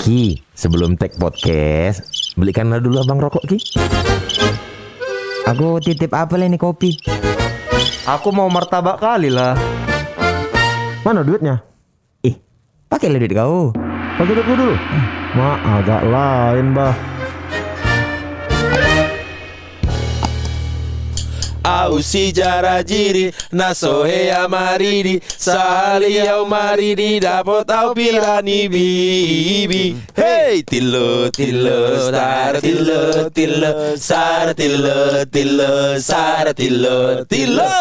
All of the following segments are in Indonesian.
Ki, sebelum take podcast, belikanlah dulu abang rokok Ki. Aku titip apa ini kopi? Aku mau martabak kali lah. Mana duitnya? Pakailah duit kau. Pakai duitku dulu. Agak lain bah. Ausi jarajiri nasohe amaridi sali au maridi dapat au pirani bibi. Hey tilo tilo star tilo tilo sar tilo tilo sar tilo tilo.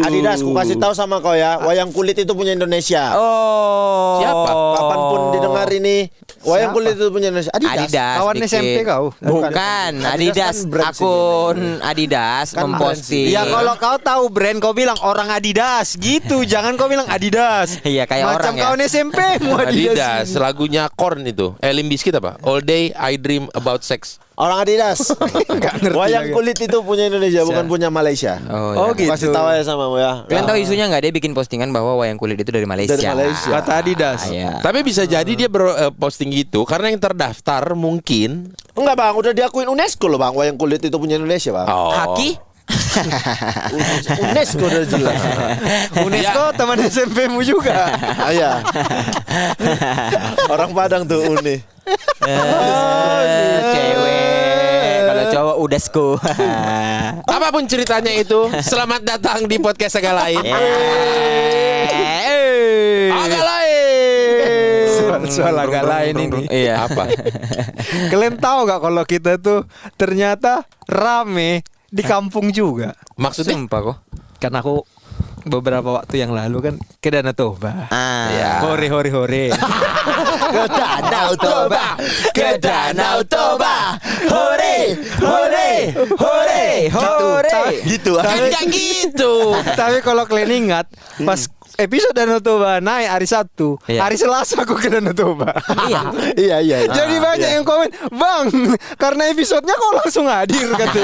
Adidas, ku kasih tahu sama kau ya, wayang kulit itu punya Indonesia. Oh. Siapa? Kapanpun didengar ini, wayang kulit itu punya Indonesia. Adidas. Kawan bikin. SMP kau? Bukan, Adidas kan brand akun Adidas Kan memposting. Ya kalau kau tahu brand kau bilang orang Adidas gitu, jangan kau bilang Adidas. Iya, kayak macam orang ya. kawan SMP mu Adidas, lagunya Korn itu. Limp Bizkit apa? All Day I Dream About Sex. Orang Adidas. Wayang kulit itu punya Indonesia, bukan punya Malaysia. Oh, Oh, ya. gitu. Kasih tahu ya sama mu ya. Kalian tahu isunya nggak? Dia bikin postingan bahwa wayang kulit itu dari Malaysia. Dari Malaysia. Kata Adidas. Iya. Tapi bisa jadi dia posting gitu karena yang terdaftar mungkin. Enggak bang, udah diakuin UNESCO loh bang, wayang kulit itu punya Indonesia bang. Oh. Haki? UNESCO udah jelas. UNESCO teman SMP mu juga. Iya. Orang Padang tuh Uni. Cewek. Kalau cowok udah sko. Apapun ceritanya itu, selamat datang di podcast agak lain. Agak lain. Soal agak lain ini. Iya. Apa? Kalian tahu gak kalau kita tuh ternyata rame di kampung juga. Maksudnya? Sumpah kok. Kan aku beberapa waktu yang lalu kan ke Danau Toba. Ah. Hore. Ke Danau Toba, ke Danau Toba. Hore, hore, hore, Hore. Gitu. Enggak gitu. Tapi kalau kalian ingat pas episode Danau Toba naik hari Sabtu, Iya. hari Selasa aku ke Danau Toba. Iya. Iya. Jadi banyak yang komen, "Bang, karena episodenya kok langsung hadir," kata.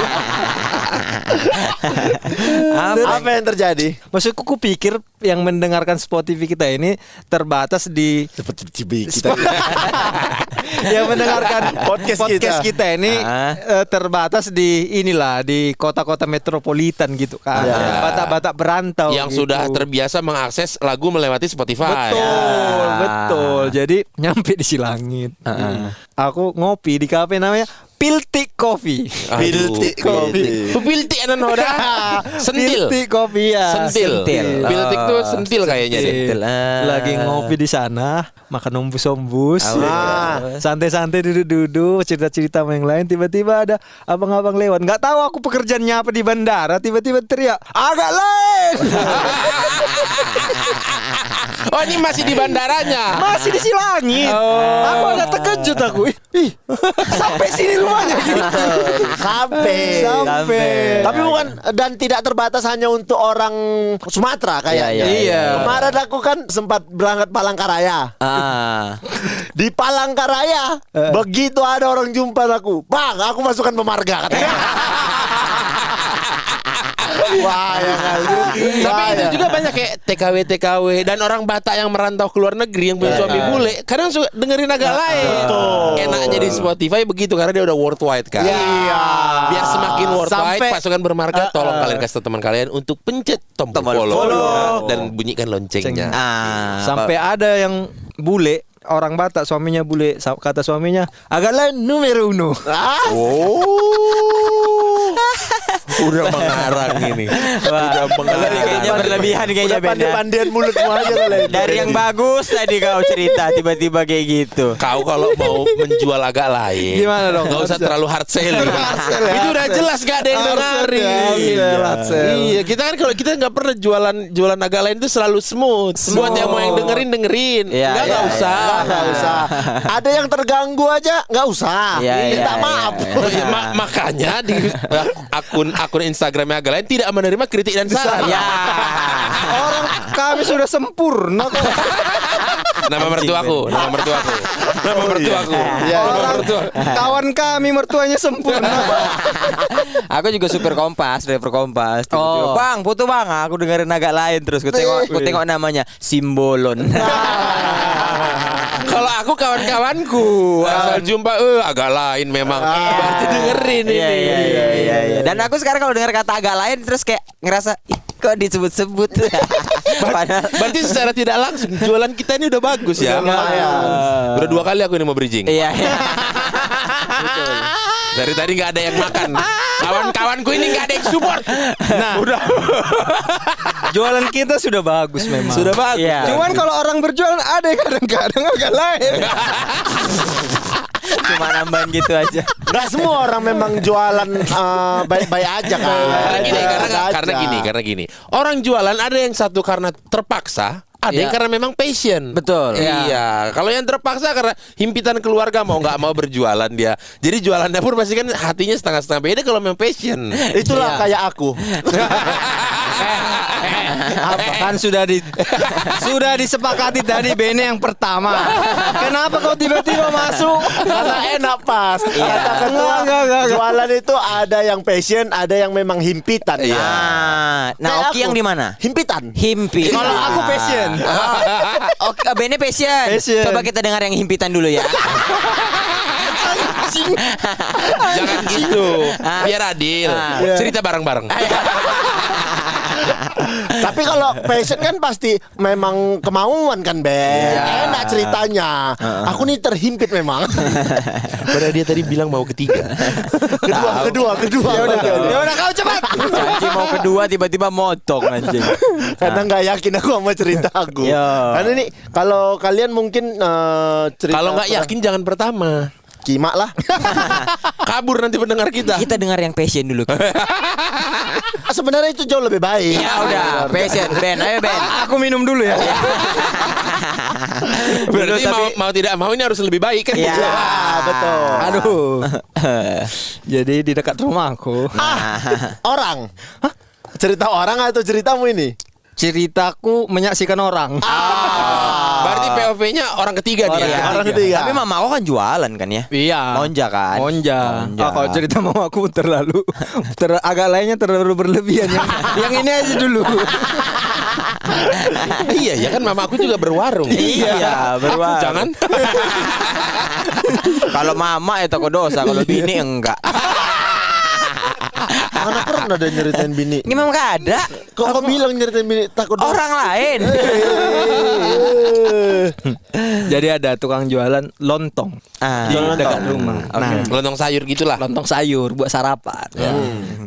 Apa yang terjadi? Maksudku kupikir yang mendengarkan Spotify kita ini terbatas di Seperti kita. yang mendengarkan Podcast kita ini terbatas di inilah di kota-kota metropolitan gitu kan. Ya. Batak-batak berantau Yang gitu. sudah terbiasa mengakses lagu melewati Spotify. Betul. Jadi nyampe di Silangit. Aku ngopi di kafe namanya Piltik Coffee. Piltik kopi. Piltik anan hoda. Sentil. Piltik Coffee ya. Sentil. Piltik tuh sentil kayaknya deh. Sentil. Lagi ngopi di sana, makan ombus-ombus. Ah. Santai-santai duduk-duduk, cerita-cerita sama yang lain. Tiba-tiba ada abang-abang lewat. Nggak tahu aku pekerjaannya apa di bandara. Tiba-tiba teriak, agak lain. Oh, ini masih di bandaranya. Masih di Silangit. Aku agak terkejut aku. Ih, sampai sini rumahnya gitu. Sampai. Tapi bukan, dan tidak terbatas hanya untuk orang Sumatera kayaknya. Iya. Kemarin aku kan sempat berangkat Palangkaraya. Di Palangkaraya begitu ada orang jumpa aku, "Bang, aku masukkan pemarga," katanya. Wah, ya kali. Tapi itu juga banyak kayak TKW dan orang Batak yang merantau ke luar negeri yang punya suami bule kadang suka dengerin agak lain. Enaknya di Spotify begitu karena dia udah worldwide kan. Iya. Biar semakin worldwide, Sampai- pasukan bermarga tolong kalian kasih tahu teman kalian untuk pencet tombol follow dan bunyikan loncengnya. Sampai ada yang bule, orang Batak, suaminya bule, kata suaminya, agak lain numero uno. Udah mengarang ini. Udah mengarang. Kayaknya berlebihan kayaknya Udah pandai-pandian mulutmu aja kali. Dari yang bagus tadi kau cerita tiba-tiba kayak gitu. Kau kalau mau menjual agak lain, Gimana dong? Gak usah terlalu hard selling. ya. Itu udah jelas gak ada yang dengerin. Iya, kita kan kalau kita nggak pernah jualan agak lain itu selalu smooth. Buat yang mau yang dengerin. Iya, Nggak iya, usah. Nggak usah. Ada yang terganggu aja nggak usah. Iya, Minta iya, maaf. iya. Makanya di akun Instagramnya agak lain tidak menerima kritik dan saran. Ya. Orang kami sudah sempurna kok. Nama mertuaku. Orang kawan kami mertuanya sempurna. Aku juga supir Kompas, driver Kompas. Tiba-tiba, "Bang, foto Bang." Aku dengerin agak lain terus. Ku tengok namanya Simbolon. Kalau aku kawan-kawanku asal jumpa agak lain memang. Berarti dengerin ini. Iya. Dan aku sekarang kalau dengar kata agak lain terus kayak ngerasa "Ih, kok disebut-sebut." Padahal Berarti secara tidak langsung jualan kita ini udah bagus ya. Udah 2 kali aku ini mau bridging. iya. Dari tadi nggak ada yang makan. Kawan-kawanku ini nggak ada yang support. Nah, Udah. jualan kita sudah bagus memang. Sudah bagus. Iya. Cuman kalau orang berjualan ada yang kadang-kadang agak lain. Cuma nambahin gitu aja. Gak semua orang memang jualan baik-baik aja kan. Karena gini. Orang jualan ada yang satu karena terpaksa, ada yang karena memang passion. Betul. Iya. Kalau yang terpaksa karena himpitan keluarga mau nggak mau berjualan dia. Jadi jualannya pun pasti kan hatinya setengah-setengah. Beda kalau memang passion. Itulah kayak aku. Apa kan sudah disepakati tadi Bene yang pertama. Kenapa kau tiba-tiba masuk? Karena enak pas. Kata ketua, Enggak. jualan itu ada yang passion, ada yang memang himpitan. Nah, Kayak Oki aku. yang di mana? Himpitan. Himpi. Kalau aku passion. Oke, Bene passion. Passion. Coba kita dengar yang himpitan dulu ya. Jangan gitu. Biar adil. Cerita bareng-bareng. Tapi kalau passion kan pasti memang kemauan kan, Ben. Enak ceritanya. Aku nih terhimpit memang. Padahal dia tadi bilang mau ketiga. kedua. Ya udah kau cepat. Janji mau kedua tiba-tiba motong anjing. Karena nggak yakin aku sama cerita aku. Iya. Karena ini kalau kalian mungkin cerita Kalau nggak yakin jangan pertama. Kimak lah. Kabur nanti pendengar kita. Kita dengar yang passion dulu. Sebenarnya itu jauh lebih baik. Ya udah, passion Ben, ayo Ben. Aku minum dulu ya. Berarti mau tidak mau ini harus lebih baik kan? Iya. Betul. Aduh. Jadi di dekat rumahku. Orang. Hah? Cerita orang atau ceritamu ini? Ceritaku menyaksikan orang. Berarti POV-nya orang ketiga dia. Iya. Orang ketiga. Tapi mama aku kan jualan kan ya? Iya. Monja kan? Monja. Kalau cerita mama aku terlalu agak lainnya terlalu berlebihan yang ini aja dulu. Iya ya kan mama aku juga berwarung. Iya, berwarung. Jangan. Kalau mama ya toko dosa, kalau bini enggak. Mana pernah ada nyeritain bini? Ini memang gak ada. Kok kau bilang nyeritain bini takut Orang lain. Jadi ada tukang jualan lontong di dekat rumah. Nah, Lontong sayur gitulah. lontong sayur buat sarapan.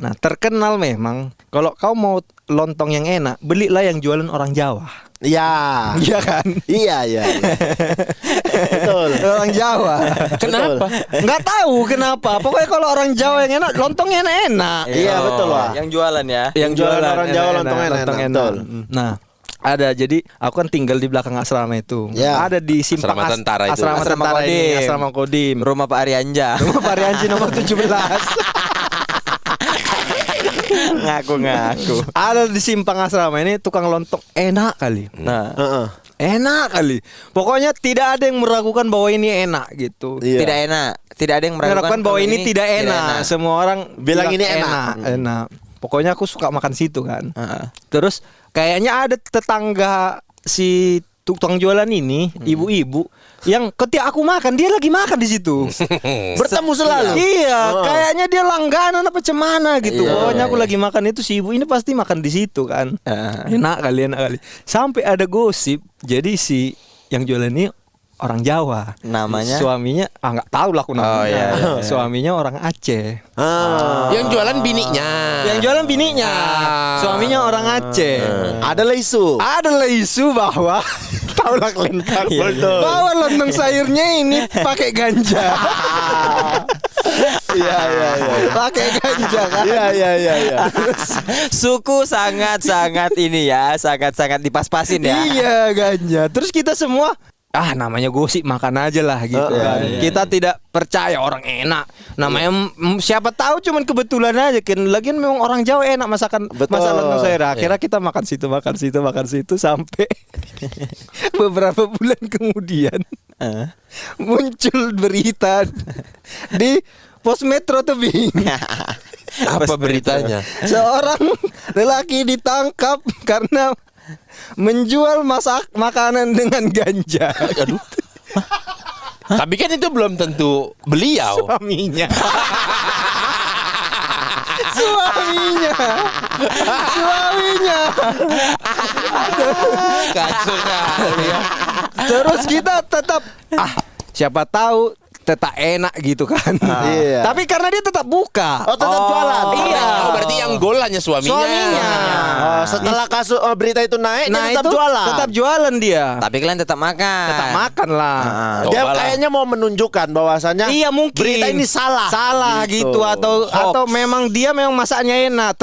Nah, terkenal memang kalau kau mau lontong yang enak, belilah yang jualan orang Jawa. Iya. Iya kan? Iya. Betul. Orang Jawa. Kenapa? Nggak tahu kenapa. Pokoknya kalau orang Jawa yang enak, lontongnya enak. Iya, betul, Wak. Yang jualan ya. Yang jualan orang Jawa lontongnya enak, betul. Nah, ada jadi aku kan tinggal di belakang asrama itu. Ya. Ada di simpang Asrama tentara itu. Asrama Asrama tentara ini, Kodim. asrama Kodim. Rumah Pak Arianja. Rumah Pak Rianci nomor 17. Ngaku. Ada di simpang asrama ini tukang lontong enak kali. Nah, Heeh. Enak kali. Pokoknya tidak ada yang meragukan bahwa ini enak gitu. Iya. tidak enak. Tidak ada yang Meragukan bahwa kalau ini tidak enak. Semua orang Bilang ini enak. Enak. Pokoknya aku suka makan situ kan. Heeh. Terus kayaknya ada tetangga si tukang jualan ini, ibu-ibu yang ketika aku makan dia lagi makan di situ. Bertemu selalu. Iya, kayaknya dia langganan apa cemana gitu. Iya, Pokoknya aku lagi makan itu si ibu ini pasti makan di situ kan. Enak kali. Sampai ada gosip, jadi si yang jualan ini orang Jawa. Namanya? Suaminya nggak tahu lah aku namanya. Oh, iya. Suaminya orang Aceh. Yang jualan bininya. Yang jualan bininya. Suaminya orang Aceh. Adalah isu. Adalah isu bahwa tahu lah kalian kan. Betul. Bahwa lontong sayurnya ini pakai ganja. Iya. Pakai ganja kan. Iya. Suku sangat-sangat ini ya, sangat-sangat dipas-pasin ya. Iya ganja. Terus kita semua namanya gosip makan aja lah gitu kan. Kita tidak percaya orang enak. Namanya siapa tahu cuman kebetulan aja kan. Lagian memang orang Jawa enak masakan lontong sayur. Akhirnya kita makan situ sampai beberapa bulan kemudian muncul berita di Pos Metro Tebing. Apa beritanya? Seorang lelaki ditangkap karena menjual makanan dengan ganja. Aduh. Tapi kan itu belum tentu beliau. Suaminya. Suaminya. Kacau kali ya. Terus kita tetap siapa tahu tetap enak gitu kan. Iya. Tapi karena dia tetap buka. Oh, tetap jualan. Iya. Oh, berarti yang golannya suaminya. Suaminya. Oh, setelah kasus berita itu naik, Nah dia tetap itu jualan. tetap jualan dia. Tapi kalian tetap makan. Tetap makan lah. Dia Cobalah. kayaknya mau menunjukkan bahwasannya Iya mungkin berita ini salah. Salah gitu atau memang dia memang masaknya enak.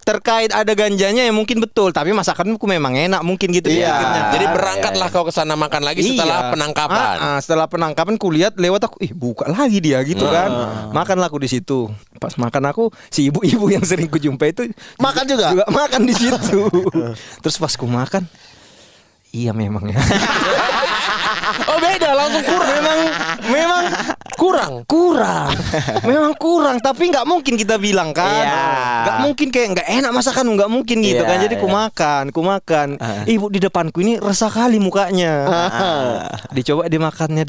Terkait ada ganjanya ya mungkin betul, tapi masakanku memang enak mungkin gitu dia Iya. pikirnya. Jadi berangkatlah kau ke sana makan lagi setelah penangkapan. Setelah penangkapan kulihat lewat aku, buka lagi dia gitu kan. Makanlah aku di situ. Pas makan aku, si ibu-ibu yang sering kujumpai itu Makan juga? makan di situ. Terus pas ku makan, iya memang ya. Oh beda, langsung kurang. Memang kurang. Memang kurang, tapi nggak mungkin kita bilang kan. Iya. Nggak mungkin kayak nggak enak masakan, nggak mungkin gitu Iya, kan. Jadi ku makan. Ibu di depanku ini resah kali mukanya. Dicoba dimakannya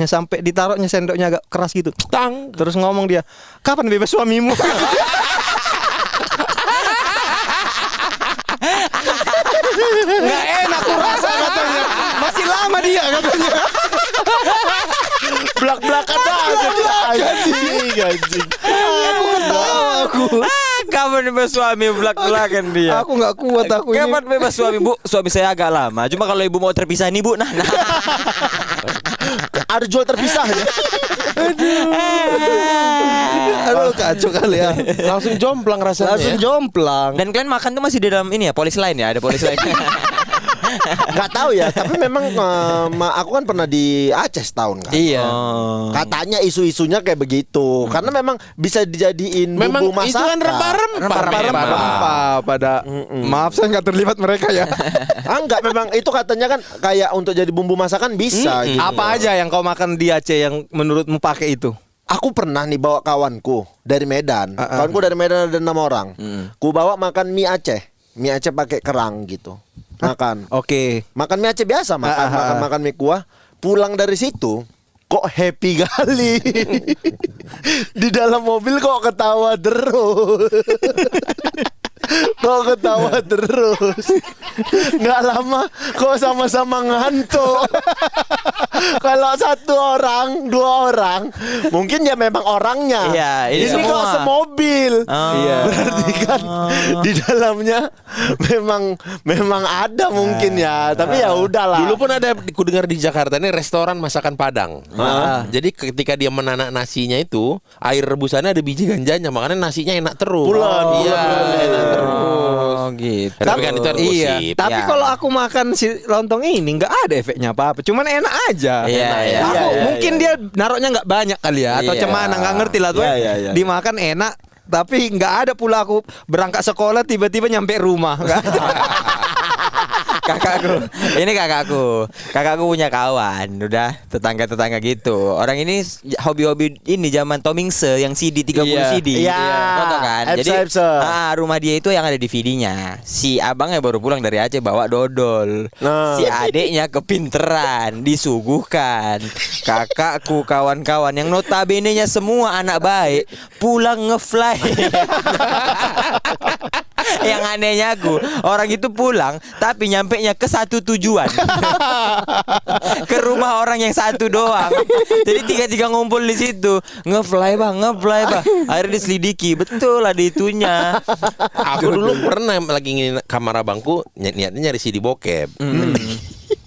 sampai ditaruhnya sendoknya agak keras gitu. Tang. Terus ngomong dia, kapan bebas suamimu? Nggak enak aku rasa katanya. Masih lama dia katanya. Belak-belakan aja. Anjing. Aku Kapan bebas suami belak-belakan dia? aku nggak kuat aku ini. Kapan bebas suami, Bu? Suami saya agak lama. Cuma kalau ibu mau terpisah nih, Bu. Nah. Ada jual terpisah ya. Aduh kacau kali ya. Langsung jomplang rasanya. Langsung jomplang. Dan kalian makan tuh masih di dalam ini ya, polis lain ya? Ada polis lain. Nggak tahu ya, tapi memang aku kan pernah di Aceh setahun kan. Iya. Katanya isu-isunya kayak begitu. Karena memang bisa dijadiin Memang bumbu itu masakan. kan rempah-rempah. Pada maaf saya nggak terlibat mereka ya. Enggak, memang itu katanya kan kayak untuk jadi bumbu masakan bisa gitu. Apa aja yang kau makan di Aceh yang menurutmu pakai itu? Aku pernah nih bawa kawanku dari Medan. Kawanku dari Medan ada 6 orang. Ku bawa makan mie Aceh. Mie Aceh pakai kerang gitu. Makan. Oke. Makan mie Aceh biasa, makan mie kuah. Pulang dari situ kok happy kali. Di dalam mobil kok ketawa terus. Kok ketawa terus. Nggak lama kok sama-sama ngantuk. Kalau 1 orang, 2 orang, mungkin ya memang orangnya. Iya, ini ini kok semua. semobil. Iya. Berarti kan di dalamnya memang ada mungkin ya. Tapi ya udahlah. Dulu pun ada ku dengar di Jakarta ini restoran masakan Padang. Jadi ketika dia menanak nasinya itu, air rebusannya ada biji ganjanya, makanya nasinya enak terus. Bulan. Enak terus. Oh gitu. Tapi kan itu harus Iya. gosip. Tapi Ya. kalau aku makan si lontong ini nggak ada efeknya apa-apa. Cuman enak aja. Iya, iya, Aku iya, mungkin dia naruhnya nggak banyak kali ya, atau Iya. cemana nggak ngerti lah tuh. Iya, iya, iya. Dimakan enak. Tapi nggak ada pula aku berangkat sekolah tiba-tiba nyampe rumah. Nggak ada. Kakakku punya kawan, udah tetangga gitu. Orang ini hobi-hobi ini zaman Tomingse yang CD 30 Iya. CD. Iya. Nonton kan? Jadi Epsa. rumah dia itu yang ada DVD-nya. Si abangnya baru pulang dari Aceh bawa dodol. Nah. Si adiknya kepinteran disuguhkan. Kakakku, kawan-kawan yang notabene-nya semua anak baik pulang ngefly. Yang anehnya aku, orang itu pulang tapi nyampenya ke satu tujuan. Ke rumah orang yang satu doang. Jadi tiga-tiga ngumpul di situ, ngefly bang. Akhirnya diselidiki, betul ada itunya. Aku dulu pernah lagi nginin kamar abangku, niatnya nyari CD bokep.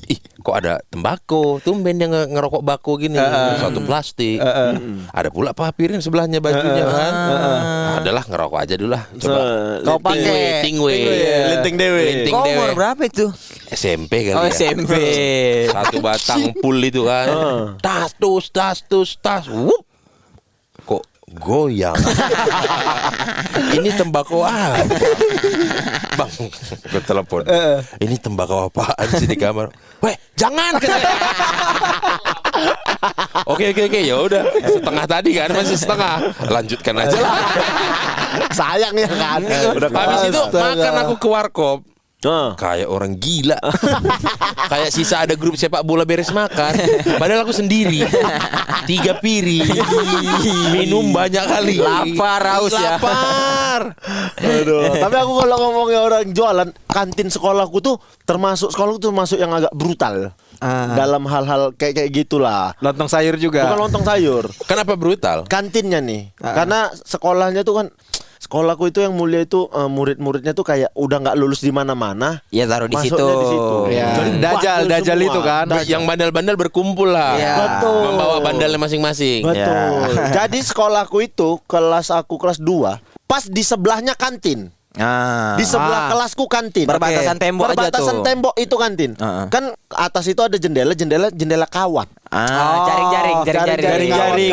Ih, kok ada tembakau? Tumben dia ngerokok bako gini, satu plastik. Ada pula papirin sebelahnya bajunya kan. Adalah ngerokok aja dulu lah. Coba. Kau pakai Tingwe. linting dewe. Linting Kau umur dewe. berapa itu? SMP kali Oh ya. SMP. Satu batang pul itu kan. Tas. Wup. Kok goyang? Ini tembakau apa? Bang, gue telepon. Ini tembakau apaan sih di kamar? Weh, jangan. Oke, ya udah. Setengah tadi kan, masih setengah. Lanjutkan aja lah. Sayang ya kan. Udah Habis itu makan aku ke warkop. Kayak orang gila. Kayak sisa ada grup sepak bola beres makan. Padahal aku sendiri 3 piring. Minum banyak kali. Lapar, haus ya. Lapar. Aduh, tapi aku kalau ngomongin orang jualan, kantin sekolahku tuh termasuk yang agak brutal. Dalam hal-hal kayak gitulah. Lontong sayur juga. Bukan lontong sayur. Kenapa brutal? Kantinnya nih. Karena sekolahnya tuh kan, sekolahku itu yang mulia itu murid-muridnya tuh kayak udah nggak lulus di mana-mana. Ya taruh di situ. Masuknya di situ. Ya. Jadi Dajal bandel semua. itu kan. Yang bandel-bandel berkumpul lah. Iya. Betul. Membawa bandalnya masing-masing. Betul. Jadi sekolahku itu kelas 2, pas di sebelahnya kantin. Ah. Di sebelah kelasku kantin. Perbatasan tembok aja Perbatasan tuh. tembok itu kantin. Kan atas itu ada jendela kawat. Jaring-jaring.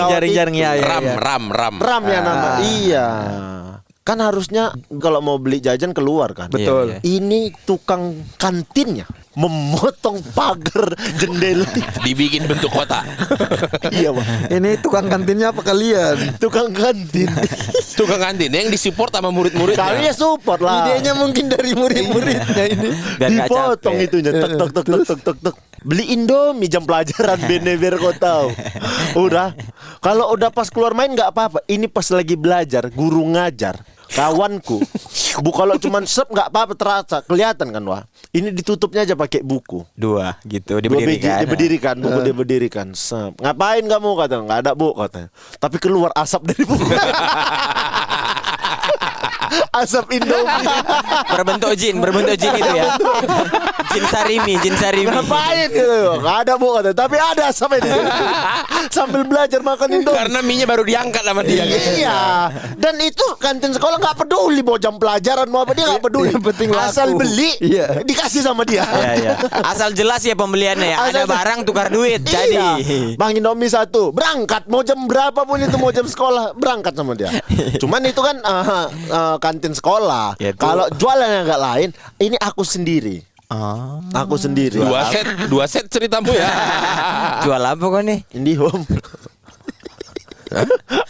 Jaring-jaring ya. Ram ya nama. Iya. Kan harusnya kalau mau beli jajan keluar kan. Betul. Iya. Ini tukang kantinnya memotong pagar jendela. Dibikin bentuk kotak. Iya, Bang. Ini tukang kantinnya apa kalian? Tukang kantin. Tukang kantin yang disupport sama murid-muridnya. Kalian support lah. Idenya mungkin dari murid-muridnya ini. Biar nggak Dipotong capek. itunya. Tek. Beli Indomie jam pelajaran biar kau tahu. Udah. Kalau udah pas keluar main nggak apa-apa. Ini pas lagi belajar, guru ngajar. Kawanku, kalau cuman nggak apa-apa, terasa kelihatan kan, wah. Ini ditutupnya aja pakai buku. 2 gitu 2 biji diberdirikan. buku diberdirikan. Ngapain kamu, katanya? Nggak ada, Bu, katanya. Tapi keluar asap dari buku. Asap Indomie. berbentuk jin itu ya. Jin sarimi. Ngapain gitu? Nggak ada, Bu, katanya. Tapi ada asap ini. Sambil belajar makan Indomie. Karena minyak baru diangkat sama dia. Iya. Dan itu kantin sekolah nggak peduli mau jam pelajaran mau apa, dia nggak peduli. Yang penting laku. Asal beli, dikasih sama dia. Iya. Asal jelas ya pembeliannya ya. Ada Asal- barang tukar duit. Jadi. Iya. Bang Indomie 1 berangkat, mau jam berapa pun itu, mau jam sekolah berangkat sama dia. Cuman itu kan kantin sekolah. Ya, itu. Kalau jualan yang nggak lain, ini aku sendiri. Aku sendiri. 2 set ceritamu ya. Jual apa kok nih? IndiHome.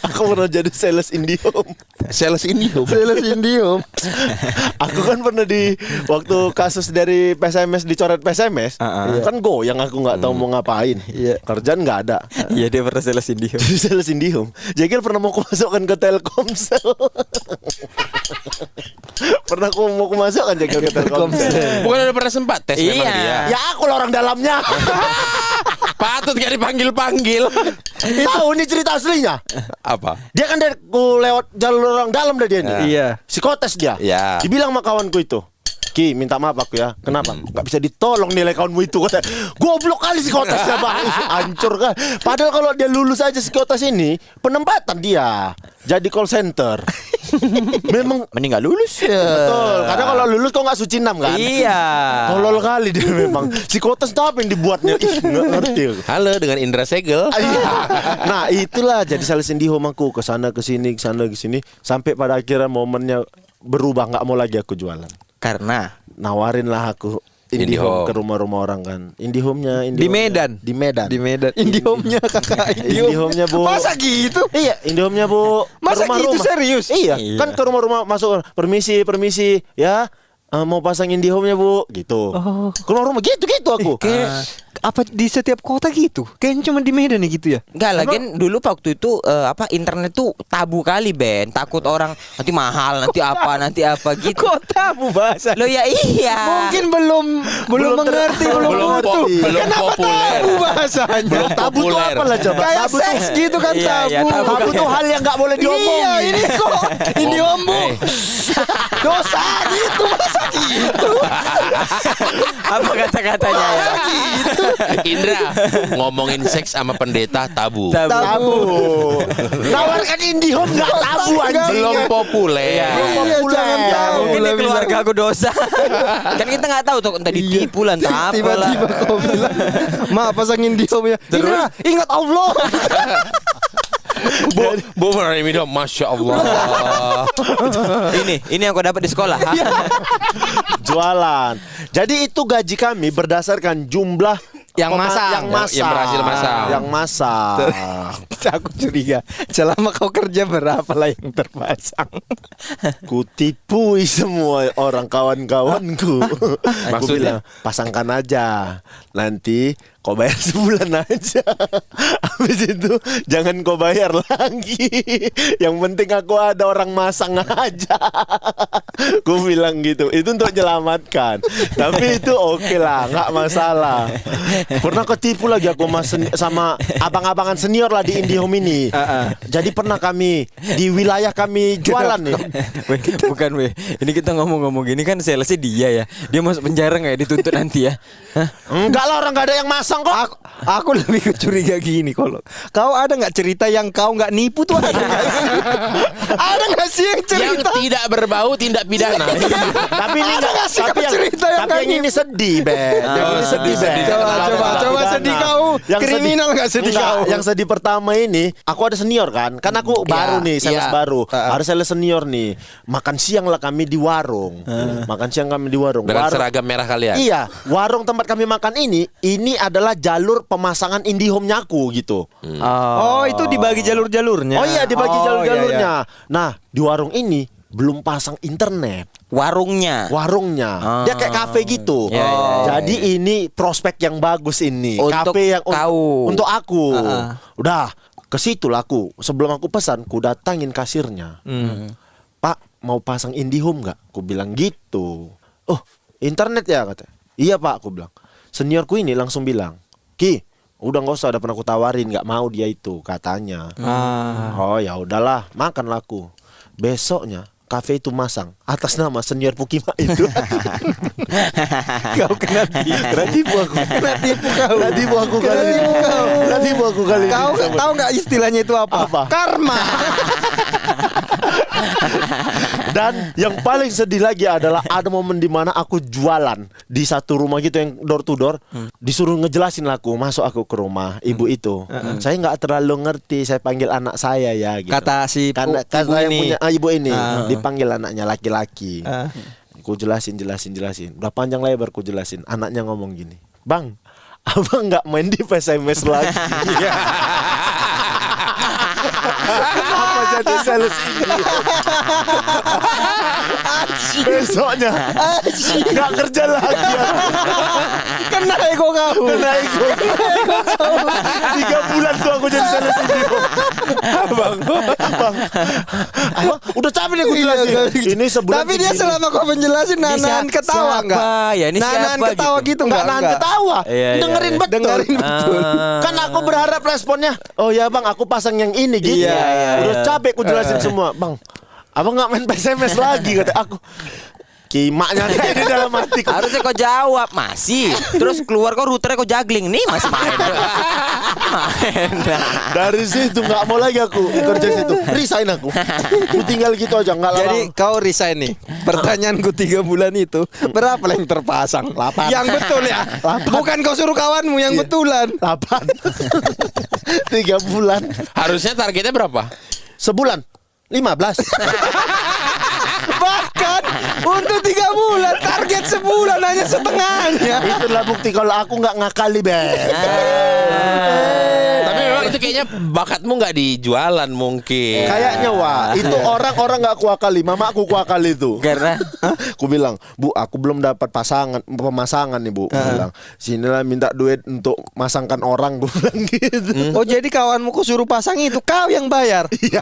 Aku pernah jadi sales IndiHome. Sales ini. Sales Indium. Aku kan pernah di waktu kasus dari PSMS dicoret PSMS, kan goyang, aku nggak tahu mau ngapain. Kerjaan nggak ada. Iya, dia pernah sales Indio. Jadi sales IndiHome. Jekil pernah mau kumasukkan ke Telkomsel. Pernah aku mau kumasukkan Jekil ke Telkomsel. Bukan udah pernah sempat tes memang dia. Iya. Ya aku lah orang dalamnya. Patut gak dipanggil-panggil. Tahu nih cerita aslinya. Apa? Dia kan dari lewat jalur orang dalam dah dia nih. Iya. Psikotes dia. Iya. Dibilang sama kawanku itu, Ki, minta maaf aku ya. Kenapa? Gak bisa ditolong nilai kawanmu itu, kata. Goblok kali psikotesnya, Bang. Hancur kan. Padahal kalau dia lulus aja psikotes ini, penempatan dia jadi call center. Memang Mending gak lulus ya. betul. Karena kalau lulus kok nggak suci 6 kan? Iya. Tolol kali dia memang. Psikotes tuh apa yang dibuatnya? Ih, nggak ngerti. Halo, dengan Indra Segel. Iya. Nah, itulah jadi sales IndiHome aku, ke sana ke sini sampai pada akhirnya momennya berubah, nggak mau lagi aku jualan. Karena Nawarin lah aku IndiHome ke rumah-rumah orang kan. IndiHome-nya Di Medan. Di Medan. Di Medan. Indiumnya kakak IndiHome-nya, Bu. Masa gitu? Iya, IndiHome-nya, Bu. Ke Masa gitu, serius? Iya, Iya. kan ke rumah-rumah masuk, permisi ya. Mau pasang IndiHome-nya, Bu, gitu. Ke rumah-rumah gitu aku. Kayak apa di setiap kota gitu? Kayaknya cuma di Medan ya gitu ya? enggak lagi dulu waktu itu internet tuh tabu kali, Ben. Takut orang nanti mahal, nanti apa gitu. Kok tabu bahasa? Lo ya iya. Mungkin belum mengerti, belum butuh. Belum populer. Tabu bahasanya. Belum Tabu tuh populer. apa lah coba? Kayak Tabu tuh, seks gitu kan Iya, iya, tabu. tabu. tabu tuh hal yang nggak boleh diomongin. Iya, ini kok ini ombu. Dosa gitu, masa gitu. Apa kata-katanya ya? Indra, ngomongin seks sama pendeta tabu. Tabu. Nawarkan IndiHome nggak tabu anjing. Belum populer. Iya. Iya, jangan tahu. Mungkin di keluarga aku dosa. Kan kita nggak tahu tuh entah ditipu lah, entah apa lah. Tiba-tiba kau bilang, "Ma, pasangin di home ya." Indra, ingat Allah. Bu ini dong, Masya Allah. Ini yang aku dapat di sekolah. Jualan. Jadi itu gaji kami berdasarkan jumlah Yang masang. Yang berhasil masang. Yang masang. Aku curiga selama kau kerja berapa lah yang terpasang? Kutipui semua orang kawan-kawanku. Aku Maksudnya? bilang, pasangkan aja. Nanti kau bayar sebulan aja. Habis itu jangan kau bayar lagi. Yang penting aku ada orang masang aja. Ku bilang gitu. Itu untuk menyelamatkan. Tapi itu oke lah, nggak masalah. Pernah ketipu lagi aku sama abang-abangan senior lah di IndiHome ini. Jadi pernah kami di wilayah kami jualan nih. Weh, bukan weh. Ini kita ngomong-ngomong gini kan salesnya dia ya. Dia masuk penjara nggak ya dituntut nanti ya? Hah? Enggak lah, orang nggak ada yang masang kok. Aku lebih curiga gini kalau kau ada nggak cerita yang kau nggak nipu tuh ada nggak? Ada nggak sih yang Yang cerita? tidak berbau tindak pidana. Tapi ini Ada nggak sih kau cerita yang tapi kayak yang ini sedih, Ben. Yang ini sedih, Ben. Coba sedih kau. Kriminal nggak sedih Enggak, kau? yang sedih pertama ini, aku ada senior kan. Kan aku baru nih, sales baru. Harus sales senior nih. Makan siang lah kami di warung. Makan siang kami di warung. Dengan seragam merah kalian. Iya, warung tempat kami makan ini adalah jalur pemasangan IndiHome-nya aku gitu. Oh, itu dibagi jalur-jalurnya. Oh iya, dibagi Oh, jalur-jalurnya. iya, iya. Nah, di warung ini belum pasang internet. Warungnya. Warungnya dia kayak kafe gitu. Ya, ya, ya, Jadi ini prospek yang bagus ini. Untuk Kafe yang kau. untuk aku. Udah ke situ lah aku. Sebelum aku pesan, ku datangin kasirnya. Pak, mau pasang IndiHome nggak? Ku bilang gitu. Oh, internet ya kata. Iya Pak, aku bilang. Seniorku ini langsung bilang, Ki, udah nggak usah, udah pernah aku tawarin, nggak mau dia itu katanya. Oh ya udahlah, makan laku. Besoknya kafe itu masang atas nama senior Pukima itu. Kau kena tipu aku. Kena tipu kau. Kena tipu aku kali ini. Kena tipu aku kali ini. Kau tahu nggak istilahnya itu apa? Apa? Karma. Dan yang paling sedih lagi adalah ada momen di mana aku jualan di satu rumah gitu yang door to door, disuruh ngejelasin lah aku, masuk aku ke rumah ibu itu. Saya nggak terlalu ngerti, saya panggil anak saya ya gitu. Kata si Karena ibu yang ini. punya ibu ini dipanggil anaknya laki-laki. Ku jelasin. Udah panjang lebar ku jelasin. Anaknya ngomong gini, Bang, abang nggak main di PSMS lagi. Kenapa jadi sales ini? Besoknya nggak kerja lagi. Kena ego kau. Kena ego. 3 bulan tuh aku jadi sales ini. Bang, udah capek nih aku jelasin. Ini sebulan. Tapi dia segini. selama kau menjelasin nahan ketawa siapa? enggak? Ya, ini nahan siapa ketawa gitu? gitu Nggak enggak? nahan ketawa. Iya, iya, Dengerin iya. betul. Dengerin betul. Kan aku berharap responnya, oh ya bang, aku pasang yang ini gitu. Iya, Udah capek aku jelasin semua, bang. Abang nggak main PSMS lagi kata aku. Kimaknya kayak di dalam hati. Harusnya kau jawab masih. Terus keluar kau routernya kau juggling nih masih main. Main. Dari situ nggak mau lagi aku kerja situ. Resign aku. Aku tinggal gitu aja nggak lama. Jadi kau resign nih. Pertanyaanku 3 bulan itu berapa yang terpasang? 8. Yang betul ya. Bukan kau suruh kawanmu yang betulan. 8. 3 bulan. Harusnya targetnya berapa? Sebulan 15. Bahkan untuk 3 bulan target sebulan hanya setengahnya. Itulah bukti kalau aku nggak ngakali, Ben. Tapi memang itu kayaknya bakatmu nggak di jualan mungkin. Kayaknya wah, itu orang-orang nggak kuakali, mama aku kuakali itu. Karena Aku bilang, Bu, aku belum dapat pemasangan nih Bu. Aku bilang, sinilah minta duit untuk masangkan orang, Bu bilang gitu. Oh jadi kawanmu kau suruh pasang itu kau yang bayar. Iya,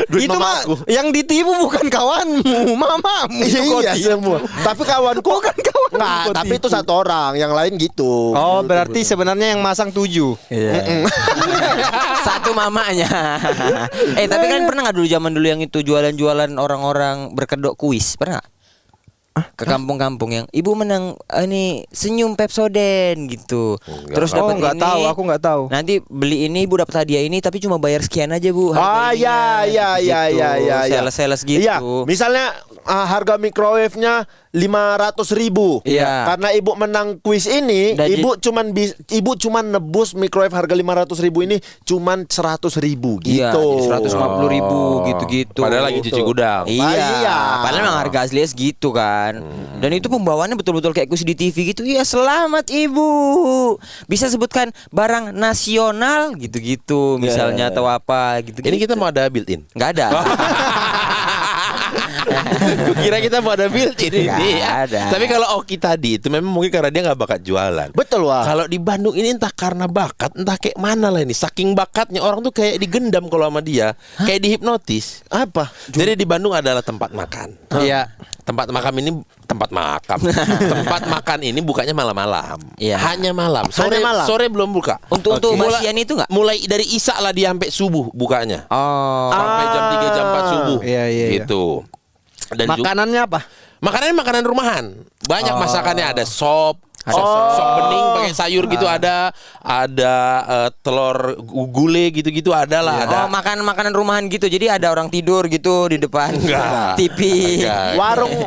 duit Itu mah mamaku. yang ditipu bukan kawanmu, mamamu. Iya, Kau iya tipu. semua. Tapi kawanku Bukan kawanmu nggak, kau tapi tipu. itu satu orang, yang lain gitu. Oh berarti sebenarnya yang masang 7. satu mamanya. Tapi kan pernah nggak dulu zaman dulu yang itu jualan-jualan orang-orang berkedok kuis, pernah nggak? Ke kampung-kampung yang ibu menang ini senyum Pepsodent gitu. Terus dapat nggak ini. tahu, aku nggak tahu. Nanti beli ini ibu dapat hadiah ini tapi cuma bayar sekian aja bu. Ah ya ya ya ya ya. Sales-sales gitu. Iya, misalnya harga microwave-nya 500.000. Iya. Karena ibu menang kuis ini, Dan ibu cuman nebus microwave harga 500.000 ini cuman 100.000 Iya, gitu. 150.000 gitu-gitu. Padahal lagi cuci gudang. Iya, padahal memang harga aslinya segitu kan. Dan itu pembawaannya betul-betul kayak kuis di TV gitu. Iya, selamat ibu. Bisa sebutkan barang nasional gitu-gitu misalnya atau apa gitu. Ini kita mau ada built-in. Nggak ada. Kira kita mau ada built-in ini. Nggak ada. Tapi kalau Oki tadi itu memang mungkin karena dia nggak bakat jualan. Betul, Wah. Kalau di Bandung ini entah karena bakat, entah kayak mana lah ini. Saking bakatnya orang tuh kayak digendam kalau sama dia, kayak dihipnotis. Apa? Jadi di Bandung adalah tempat makan. Iya. Tempat makan ini tempat makan. Tempat makan ini bukanya malam-malam. Iya. Hanya malam. Sore Hanya malam. sore belum buka. Untuk Mulai- basian itu nggak? Mulai dari Isya lah dia sampai subuh bukanya. Oh. Sampai jam 3 jam 4 subuh. Iya, iya, iya. Gitu. Dan Makanannya apa? makanannya makanan rumahan. Banyak masakannya, ada sop. Sop bening pakai sayur gitu ada telur gulai gitu-gitu ada lah. Ada. Oh, makanan rumahan gitu. Jadi ada orang tidur gitu di depan Enggak. TV. Enggak.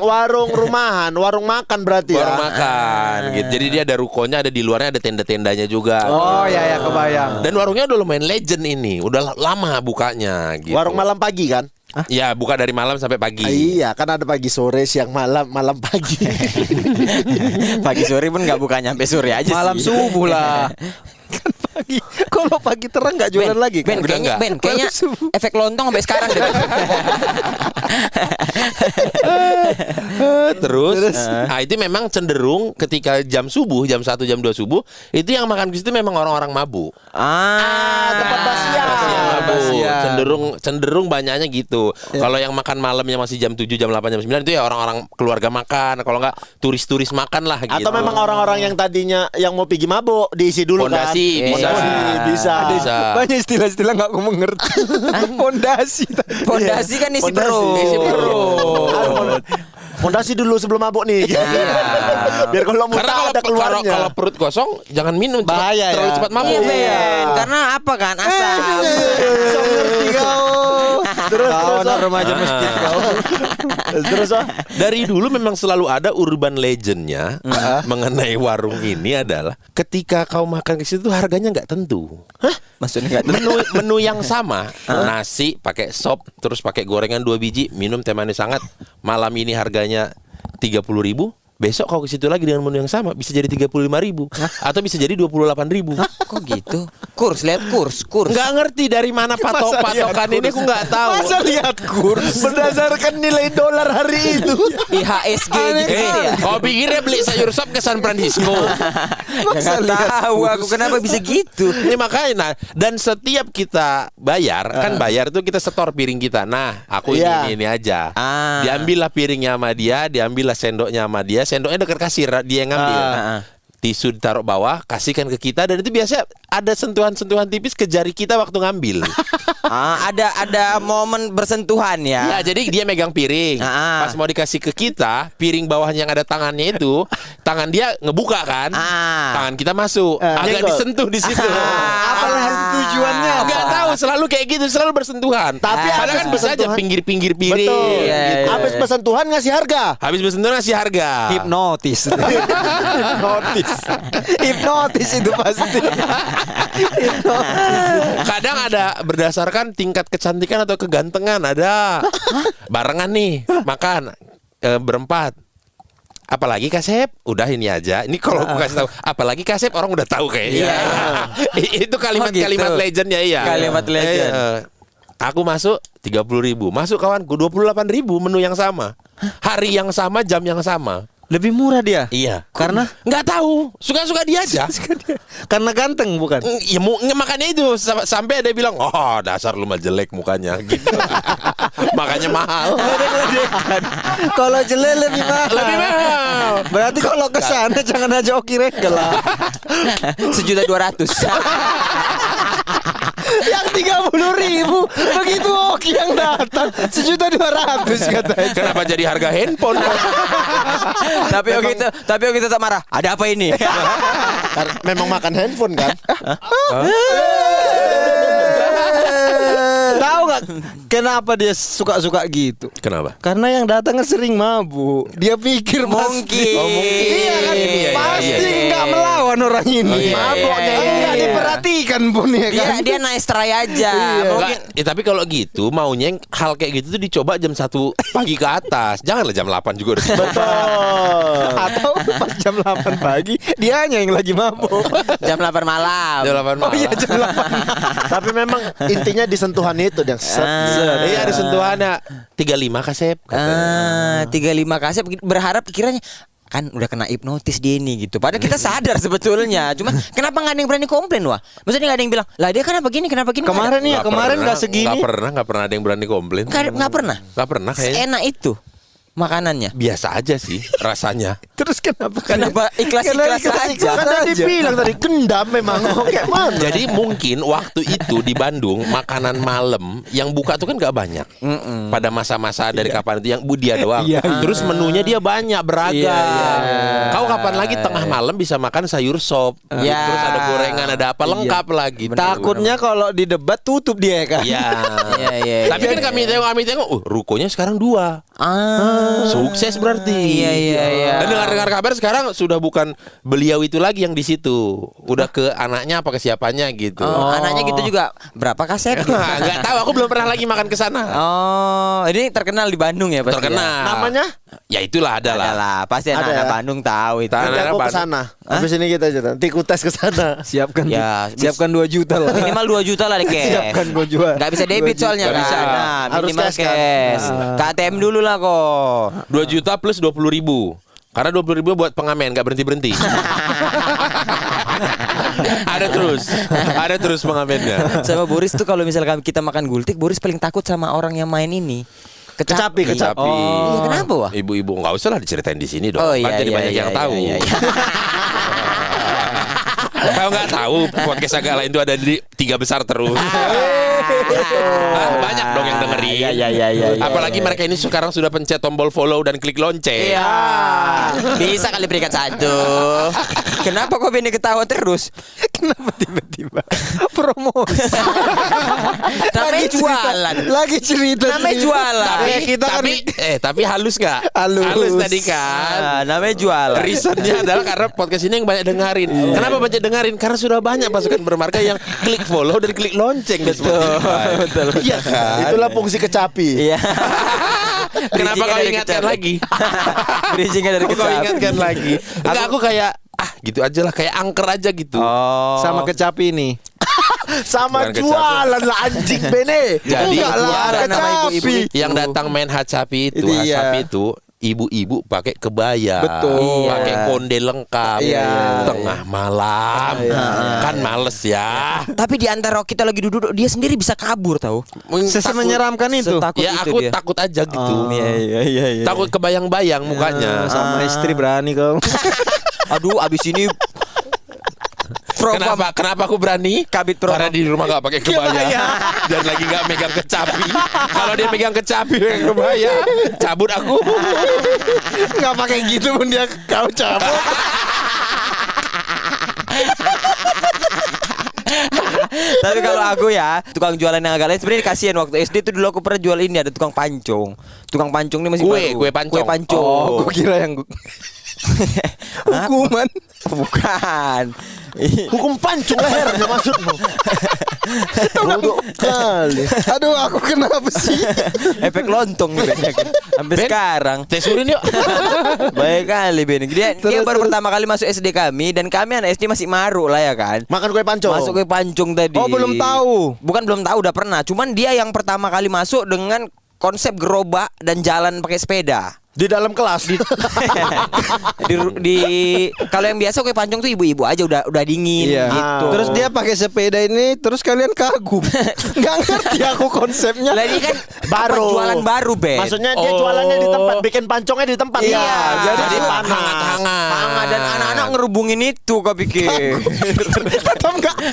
Warung rumahan, warung makan berarti Baru ya. makan gitu. Jadi dia ada rukonya, ada di luarnya ada tenda-tendanya juga. Oh ya kebayang. Dan warungnya udah lumayan legend ini. Udah lama bukanya gitu. Warung malam pagi kan? Ya, buka dari malam sampai pagi. Iya, kan ada pagi, sore, siang, malam, malam pagi. Pagi sore pun nggak buka nyampe sore aja Malam sih. subuh lah. Kan pagi. Kalau pagi terang nggak jualan lagi kan? Ben, kayaknya, enggak. kayaknya efek lontong sampai sekarang deh. Ben. Terus, nah itu memang cenderung ketika jam subuh, jam 1, jam 2 subuh, itu yang makan ke situ memang orang-orang mabuk. tempat basian. Basian mabuk. Basian. Cenderung banyaknya gitu. Kalau yang makan malamnya masih jam 7, jam 8, jam 9 itu ya orang-orang keluarga makan, kalau enggak turis-turis makan lah gitu. Atau memang orang-orang yang tadinya yang mau pergi mabuk diisi dulu Pondasi, kan? bisa. Bisa. Bisa. Banyak istilah-istilah nggak aku mengerti. Pondasi. Pondasi kan isi Pondasi. perut. Isi perut. Pondasi dulu sebelum mabuk nih. Biar kalau muntah Karena ada kalau keluarnya. kalau perut kosong jangan minum cepat- Bahaya ya. terlalu cepat mabuk. Iya, Ben. Karena apa kan? Asam. Sok ngerti kau. Terus, Kawan remaja masjid kau. Terus Wah. Dari dulu memang selalu ada urban legendnya mengenai warung ini adalah ketika kau makan ke situ harganya nggak tentu. Maksudnya nggak Menu yang sama, nasi pakai sop, terus pakai gorengan 2 biji, minum teh manis hangat. Malam ini harganya 30.000. Besok kau ke situ lagi dengan menu yang sama bisa jadi 35.000 atau bisa jadi 28.000. Kok gitu? Lihat kurs. Nggak ngerti dari mana patokan ini aku nggak tahu. Masa lihat kurs? Berdasarkan nilai dolar hari itu. IHSG gitu ya. Kau pikirnya beli sayur sop ke San Francisco? Ya, nggak tahu aku kenapa bisa gitu. Ini makanya nah, dan setiap kita bayar kan bayar itu kita setor piring kita. Nah, aku Iya. ini aja. Ah. Diambillah piringnya sama dia, diambillah sendoknya sama dia. Sendoknya dekat kasir, dia yang ngambil. Tisu ditaruh bawah, kasihkan ke kita dan itu biasanya ada sentuhan-sentuhan tipis ke jari kita waktu ngambil. Ada momen bersentuhan ya. Ya, jadi dia megang piring. Ah. Pas mau dikasih ke kita, piring bawahnya yang ada tangannya itu, tangan dia ngebuka kan? Ah. Tangan kita masuk. Agak nyenggol. disentuh di situ. Apalah tujuannya? Enggak tahu, selalu kayak gitu, selalu bersentuhan. Tapi padahal kan habis bisa aja bersentuhan. pinggir-pinggir piring. Betul. Iya, gitu. Habis bersentuhan ngasih harga. Habis bersentuhan ngasih harga. Hipnotis. Hipnotis itu pasti. Kadang ada berdasarkan tingkat kecantikan atau kegantengan ada. Barengan nih makan berempat. Apalagi Kasep, udah ini aja. Ini kalau aku kasih tahu, apalagi Kasep orang udah tahu kayaknya. Itu kalimat-kalimat gitu. legend ya, iya. Kalimat legend. Aku masuk 30.000, masuk kawanku 28.000 menu yang sama, hari yang sama, jam yang sama. Lebih murah dia. Iya. Karena Nggak tahu, suka-suka dia aja. karena ganteng bukan? Ya makanya itu sampai ada yang bilang, oh dasar lu mah jelek mukanya gitu. Makanya mahal. Kalau jelek lebih mahal. Lebih mahal. Berarti kalau ke sana jangan aja Oki Regel lah. 1.200.000. Yang 30.000 begitu Oki yang datang 1.200.000 katanya. Kenapa jadi harga handphone? Tapi Oki tetap marah. Ada apa ini? Memang makan handphone kan? Tahu nggak kenapa dia suka-suka gitu? Kenapa? Karena yang datang kan sering mabuk. Dia pikir Mungkin. Iya kan? Iya, Pasti iya. nggak melawan orang ini. iya, Mabuknya iya, enggak iya. diperhatikan pun ya kan. Dia nice try aja. Mungkin Enggak, tapi kalau gitu maunya yang hal kayak gitu tuh dicoba jam 1 pagi ke atas. Janganlah jam 8 juga udah. Betul. Atau pas jam 8 pagi dianya yang lagi mabuk. jam 8 malam. Jam 8 malam. Oh iya jam 8. Tapi memang intinya di sentuhan itu yang set. Iya ada sentuhannya 35 kasep. 35 kasep berharap kiranya kan udah kena hipnotis dia ini gitu. Padahal kita sadar sebetulnya. Cuma kenapa nggak ada yang berani komplain wah? Maksudnya nggak ada yang bilang lah dia kenapa gini kenapa gini. Kemarin nih, kemarin nggak segini. Nggak pernah ada yang berani komplain. Nggak pernah. Nggak pernah kayaknya. Seenak itu makanannya. Biasa aja sih rasanya. Terus kenapa Ikhlas aja. Kan tadi bilang tadi gendam memang. Kayak mana? Jadi mungkin waktu itu di Bandung makanan malam yang buka tuh kan nggak banyak. Pada masa-masa dari kapan itu yang dia doang. Terus menunya dia banyak beragam. Kau kapan lagi tengah malam bisa makan sayur sop. Iya. Terus ada gorengan ada apa lengkap lagi. Takutnya kalau di debat tutup dia kan. Iya. Iya. Tapi kan kami tengok, rukonya sekarang 2. Sukses berarti. Iya. Dan dengar kabar sekarang sudah bukan beliau itu lagi yang di situ. Udah ke anaknya apa ke siapanya gitu. Anaknya gitu juga. Berapa kasep? Nggak tahu, aku belum pernah lagi makan ke sana. Oh, ini terkenal di Bandung ya pasti. Terkenal. Namanya? Ya itulah adalah. Adalah, pasti Ada anak-anak ya? Bandung tahu itu. Tahu. Nanti aku Apa? ke sana. Habis ini kita aja nanti ku tes ke sana. Siapkan Ya, siapkan 2 juta lah. Minimal 2 juta lah deh cash. Siapkan gua jual. Nggak bisa debit 2 juta. soalnya Nggak kan. bisa. Nah, Harus minimal cash kan? cash. KTM dulu lah kok. 2 juta plus 20.000. Karena 20.000 buat pengamen nggak berhenti. Ada terus pengamennya. Sama Boris tuh kalau misalnya kita makan gultik, Boris paling takut sama orang yang main ini. Kecapi. Kecapi. Iya, kenapa wah? Ibu-ibu nggak usah lah diceritain di sini dong. Oh, Kan iya, jadi iya, banyak iya, yang iya, tahu. iya, iya. Kalau nggak tahu podcast agak lain itu ada di 3 besar terus. Banyak dong yang dengerin. Iya. Apalagi mereka ini sekarang sudah pencet tombol follow dan klik lonceng. Iya. Bisa kali berikan 1. Kenapa kok Beni ketawa terus? Kenapa tiba-tiba promosi? Namanya jualan. Lagi cerita. Namanya jualan. Tapi halus nggak? Halus. Tadi kan. Namanya jualan. Reasonnya adalah karena podcast ini yang banyak dengerin. Kenapa banyak dengerin? Karena sudah banyak pasukan bermarga yang klik follow dan klik lonceng dan Spotify. Betul. Iya kan? Itulah fungsi kecapi. Iya. Kenapa kau ingatkan lagi? Bridgingnya dari Kau kecapi. ingatkan lagi? Enggak, aku kayak gitu aja lah, kayak angker aja gitu. Oh. Sama kecapi nih. Sama Bukan jualan lah anjing Bene. Jadi Enggak lah jualan sama kecapi. ibu-ibu. Yang datang main hacapi itu, Iya. hacapi itu ibu-ibu pakai kebaya, Betul. pakai konde lengkap, Iya. tengah malam, kan males ya. Tapi di antara kita lagi duduk, dia sendiri bisa kabur tahu. Menyeramkan itu. Setakut Ya itu aku dia. takut aja gitu. Iya. Takut kebayang-bayang mukanya. Sama istri berani kau. Aduh, abis ini Kenapa aku berani? Kabit Karena di rumah gak pakai kebaya dan lagi gak megang kecapi. Kalau dia megang kecapi megang kebaya, cabut aku. Enggak pakai gitu pun dia kau cabut. Tapi kalau aku ya, tukang jualan yang agak lain sebenarnya kasihan. Waktu SD tuh dulu aku pernah jual ini, ada tukang pancong. Tukang pancong ini masih baru. Kue pancong. Kue pancong. Oh, gua kira yang hukuman. Bukan. Hukum pancung lehernya maksudmu. Bodoh kali. Aduh, aku kenapa sih? Efek lontong nih Ben. Sampai Ben, sekarang. Tesurin yuk. Baik kali Ben. Dia baru pertama kali masuk SD kami, dan kami anak SD masih maru lah ya kan. Makan kue pancong. Masuk ke pancung tadi. Oh, belum tahu. Bukan belum tahu, udah pernah. Cuman dia yang pertama kali masuk dengan konsep gerobak dan jalan pakai sepeda. Di dalam kelas. di kalau yang biasa kue pancong tuh ibu-ibu aja udah dingin Iya. gitu. Terus dia pakai sepeda ini, terus kalian kagum. Nggak ngerti aku konsepnya. lah ini kan Baru. jualan baru Ben. Maksudnya dia jualannya di tempat, bikin pancongnya di tempat. Iya, Jadi hangat. hangat dan anak-anak ngerubungin itu kau pikir.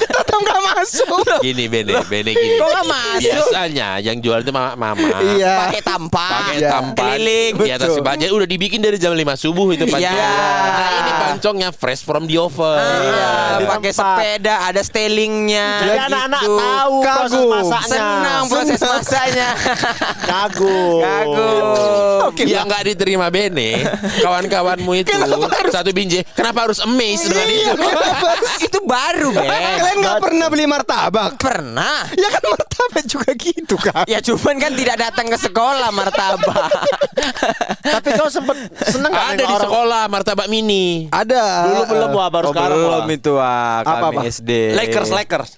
tetap nggak masuk. Gini Bene gini. Kok nggak masuk? Biasanya yang jual itu mama. Iya. Pakai tampak, Pakai Iya. tampan keliling. di atas sebagian udah dibikin dari jam 5 subuh itu pancong. Iya. Nah, ini pancongnya fresh from the oven. Pakai sepeda, ada stelingnya. Jadi anak-anak tahu proses Kagum. masaknya. Senang proses masaknya. Kagum. Yang nggak diterima Bene, kawan-kawanmu itu satu binje. Kenapa harus amazed dengan itu? Itu baru, Ben. Kalian nggak pernah beli martabak? Pernah. Ya kan martabak juga gitu kan. Ya cuman kan tidak datang ke sekolah martabak. Tapi kau sempet seneng gak Ada nengok di orang? sekolah martabak mini. Ada. Dulu belum, wah baru sekarang. Belum wah. itu kami Apa? SD. Lakers.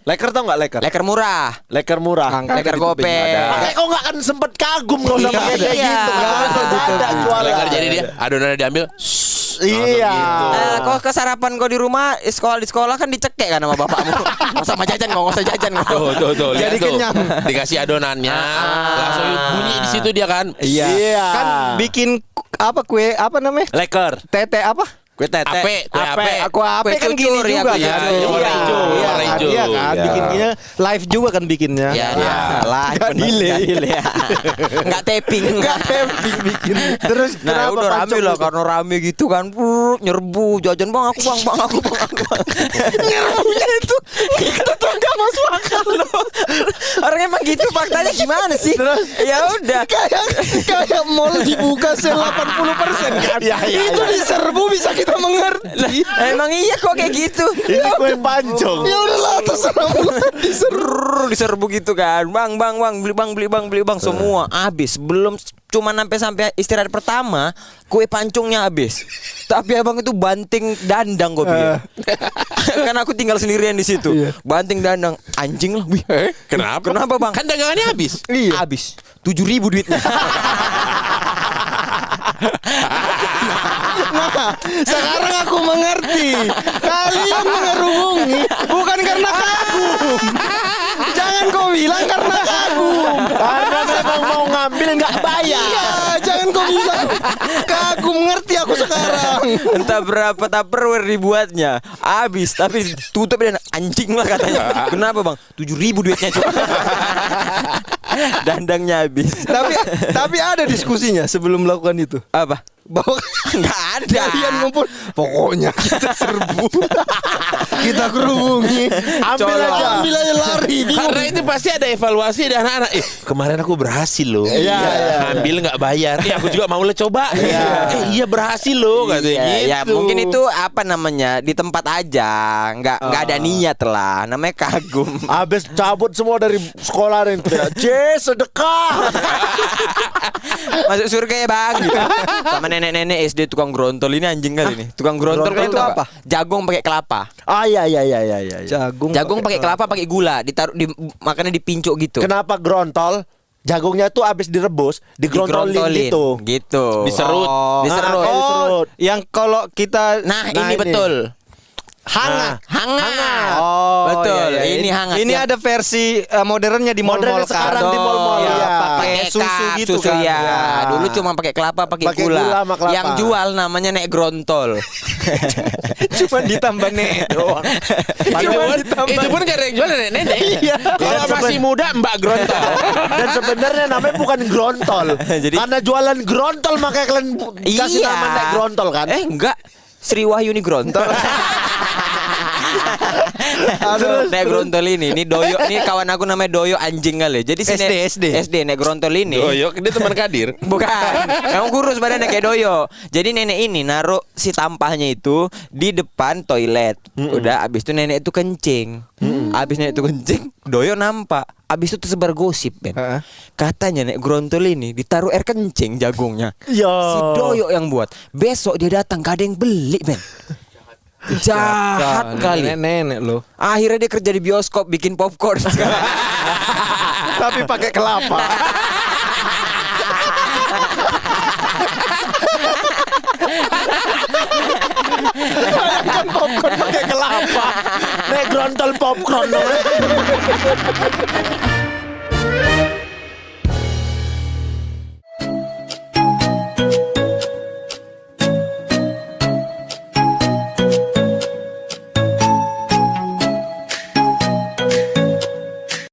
Laker tau gak Laker? Leker murah. Laker murah. Leker gope. Makanya kau gak kan sempet kagum kau sama kayak Iya. gitu kan? Ada jualan. Leker jadi dia adonannya diambil. Iya. Kau ke sarapan kau di rumah, di sekolah kan dicekek kan sama bapakmu. Nggak usah jajan, nggak usah jajan. Tuh, lihat Jadi tuh. kenyang. Dikasih adonannya, langsung bunyi di situ dia kan. Iya. Kan bikin kue apa namanya? Laker. Tete apa? Kue tete. Kue ape. Aku Kue kan gini cucur ya, juga kue kan. cucur. Iya, Warna hijau, iya, warna hijau. Iya kan, Iya. bikinnya live juga kan bikinnya. Ya, lah. Nggak delay. Nggak taping. Enggak tapping bikin. Terus Nah kenapa udah rame pancong lah itu? karena rame gitu kan. Nyerbu jajan bang aku bang aku. Nyerbunya itu Nggak masuk akal loh. Orang emang gitu faktanya gimana sih? Ya udah. kayak mall dibuka sel 80% kan. Iya, iya, Itu iya. diserbu bisa kita mengerti. Emang iya kok kayak gitu. Ini kue pancong. Ya udahlah terserah Diserbu gitu kan. Bang beli bang semua habis. Belum cuma sampai istirahat pertama kue pancongnya habis. Tapi abang itu banting dandang gue pikir. Kan aku tinggal sendirian di situ. Banting dandang anjing lah. Wih, Kenapa? Kenapa bang? Kan dagangannya habis. Habis 7.000 duitnya. Nah, sekarang aku mengerti. Kalian mengerubungi bukan karena kagum. Jangan kau bilang karena kagum. Karena memang mau ngambil nggak bayar. Iya, jangan kau bilang kagum. Ngerti aku sekarang. Entah berapa tupperware dibuatnya habis tapi tutup dan anjing lah katanya. Kenapa bang? 7.000 duitnya cuma. Dandangnya habis. Tapi ada diskusinya sebelum melakukan itu. Apa? Bahwa Nggak ada. kalian ngumpul. Pokoknya kita serbu. Kita kerubungi. Ambil aja. Ambil aja lari. Karena itu pasti ada evaluasi dari anak-anak. Kemarin aku berhasil loh. Iya. Ambil nggak bayar. Aku juga mau lah coba. Iya berhasil loh katanya gitu. Ya mungkin itu apa namanya di tempat aja, nggak ada niat lah, namanya kagum. Habis cabut semua dari sekolah dan teriak, "C, sedekah." Masuk surga ya bang gitu. Sama nenek-nenek SD tukang grontol ini anjing kali ini. Tukang grontol Grontol itu itu apa? apa? Jagung pakai kelapa. Ah iya. Jagung pakai kelapa pakai gula, ditaruh makannya dipincuk gitu. Kenapa grontol? Jagungnya tuh habis direbus, digrontolin gitu. Gitu. Diserut. Diserut. Diserut. Yang kalau kita Nah, ini betul. hangat. Hangat. Oh, betul. iya, iya. Ini hangat. Ini Ya. ada versi modernnya di mall-mall Modernnya sekarang di mall-mall, Ya, iya. pakai susu cup, gitu susu, kan. ya. Ya. Dulu cuma pakai kelapa, pakai Pakai gula. gula sama kelapa. Yang jual namanya nek grontol. Cuma ditambah nek doang. Itu pun gak ada yang jual nenek-nenek. Iya. Kalau masih muda Mbak Grontol. Dan sebenarnya namanya bukan grontol. Jadi- Karena jualan grontol makanya kalian kasih nama nek grontol kan? Enggak. Sri Wahyuni grontol. Nek grontol ini Doyo, ini kawan aku namanya Doyo anjing kali. Jadi si SD nek grontol ini. Doyok dia teman Kadir. Bukan, emang kurus badannya kayak Doyo. Jadi nenek ini naruh si tampahnya itu di depan toilet. Udah, abis itu nenek itu kencing. Abis nenek itu kencing, Doyo nampak. Abis itu tersebar gosip, Ben. Katanya nek grontol ini ditaruh air kencing jagungnya. Ya. Si Doyo yang buat. Besok dia datang gak ada yang beli, Ben. Jahat kali. Nenek lo. Akhirnya dia kerja di bioskop bikin popcorn sekarang. Tapi pakai kelapa. Kan popcorn pakai kelapa. Nek grontol popcorn.